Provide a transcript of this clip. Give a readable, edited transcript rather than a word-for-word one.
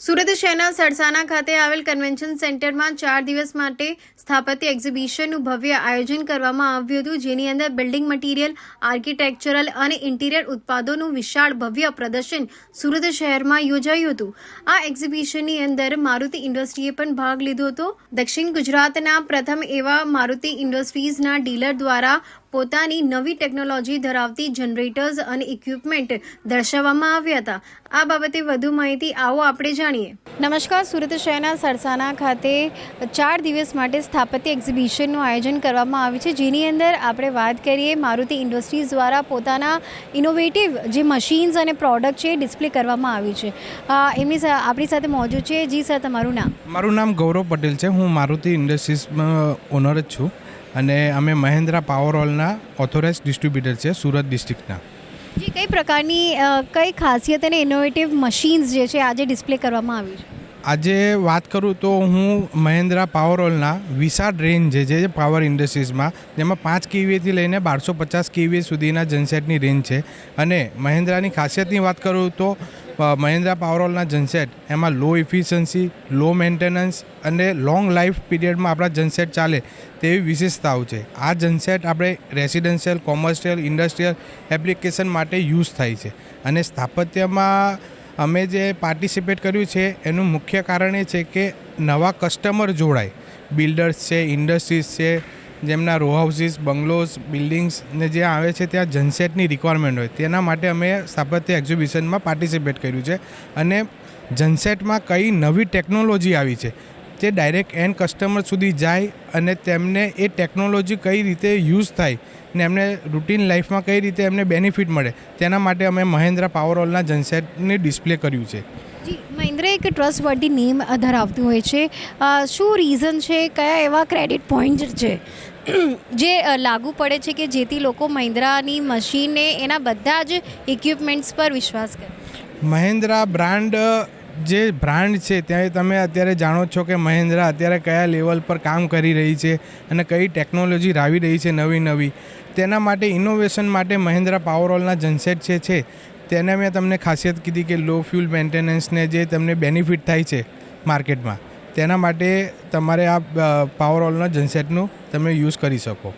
સુરત શહેરના સરસાના ખાતે આવેલ કન્વેન્શન સેન્ટરમાં 4 દિવસ માટે સ્થાપત્ય એક્ઝિબિશનનું ભવ્ય આયોજન કરવામાં આવ્યું હતું, જેની અંદર બિલ્ડિંગ મટીરિયલ, આર્કિટેક્ચરલ અને ઇન્ટિરિયર ઉત્પાદનોનું વિશાળ ભવ્ય પ્રદર્શન સુરત શહેરમાં યોજાયું હતું. આ એક્ઝિબિશનની અંદર મારુતિ ઇન્ડસ્ટ્રીએ પણ ભાગ લીધો હતો. દક્ષિણ ગુજરાતના પ્રથમ એવા મારુતિ ઇન્ડસ્ટ્રીઝના ડીલર દ્વારા પોતાની નવી ટેકનોલોજી ધરાવતી જનરેટર્સ અને ઇક્વિપમેન્ટ દર્શાવવામાં આવ્યા હતા. આ બાબતે વધુ માહિતી આવો આપણે જાણીએ. નમસ્કાર. સુરત શહેરના સરસાના ખાતે 4 દિવસ માટે સ્થાપત્ય એક્ઝિબિશનનું આયોજન કરવામાં આવ્યું છે, જેની અંદર આપણે વાત કરીએ મારુતિ ઇન્ડસ્ટ્રીઝ દ્વારા પોતાના ઇનોવેટિવ જે મશીન્સ અને પ્રોડક્ટ છે એ ડિસ્પ્લે કરવામાં આવ્યું છે. આપણી સાથે મોજૂદ છે. જી સર, તમારું નામ? મારું નામ ગૌરવ પટેલ છે. હું મારુતિ ઇન્ડસ્ટ્રીઝમાં ઓનર જ છું અને અમે મહેન્દ્રા પાવર હોલના ઓથોરાઇઝ ડિસ્ટ્રીબ્યુટર છે સુરત ડિસ્ટ્રિક્ટના. જી, કઈ પ્રકારની કઈ ખાસિયત અને ઇનોવેટિવ મશીન્સ જે છે આજે ડિસ્પ્લે કરવામાં આવી છે? આજે વાત કરું તો હું મહેન્દ્રા પાવર હોલના વિશાળ રેન્જ જે પાવર ઇન્ડસ્ટ્રીઝમાં, જેમાં 5 kVથી લઈને 1250 kV સુધીના જનસેટની રેન્જ છે. અને મહેન્દ્રાની ખાસિયતની વાત કરું તો મહેન્દ્રા પાવર હોલના જનસેટ એમાં લો ઇફિશિયન્સી, લો મેન્ટેનન્સ અને લોંગ લાઈફ પીરિયડમાં આપણા જનસેટ ચાલે તેવી વિશેષતાઓ છે. આ જનસેટ આપણે રેસિડેન્શિયલ, કોમર્શિયલ, ઇન્ડસ્ટ્રીયલ એપ્લિકેશન માટે યુઝ થાય છે. અને સ્થાપત્યમાં અમે જે પાર્ટિસિપેટ કર્યું છે એનું મુખ્ય કારણ એ છે કે નવા કસ્ટમર જોડાય. બિલ્ડર્સ છે, ઇન્ડસ્ટ્રીઝ છે, જેમના રો હાઉસીસ, બંગલોઝ, બિલ્ડિંગ્સ ને જે આવે છે ત્યાં જનસેટની રિક્વાયરમેન્ટ હોય, તેના માટે અમે સ્થાપત્ય એક્ઝિબિશનમાં પાર્ટિસિપેટ કર્યું છે. અને જનસેટમાં કઈ નવી ટેકનોલોજી આવી છે તે ડાયરેક્ટ એન્ડ કસ્ટમર સુધી જાય અને તેમને એ ટેકનોલોજી કઈ રીતે યુઝ થાય ને એમને રૂટીન લાઈફમાં કઈ રીતે એમને બેનિફિટ મળે, તેના માટે અમે મહેન્દ્રા પાવર હોલના જનસેટને ડિસ્પ્લે કર્યું છે. જી, મહિન્દ્રા એક ટ્રસ્ટવર્ધી નેમ ધરાવતું હોય છે. શું રીઝન છે, કયા એવા ક્રેડિટ પોઈન્ટ છે જે લાગુ પડે છે કે જેથી લોકો મહિન્દ્રાની મશીનને એના બધા જ ઇક્વિપમેન્ટ્સ પર વિશ્વાસ કરે? મહેન્દ્રા બ્રાન્ડ જે બ્રાન્ડ છે ત્યાં તમે અત્યારે જાણો છો કે મહેન્દ્રા અત્યારે કયા લેવલ પર કામ કરી રહી છે અને કઈ ટેકનોલોજી લાવી રહી છે નવી. તેના માટે ઇનોવેશન માટે મહેન્દ્રા પાવર હોલના જનસેટ છે તેને મેં તમને ખાસિયત કીધી કે લો ફ્યુલ મેન્ટેનન્સને જે તમને બેનિફિટ થાય છે માર્કેટમાં, તેના માટે તમારે આ પાવર હોલના જનસેટનું તમે યુઝ કરી શકો.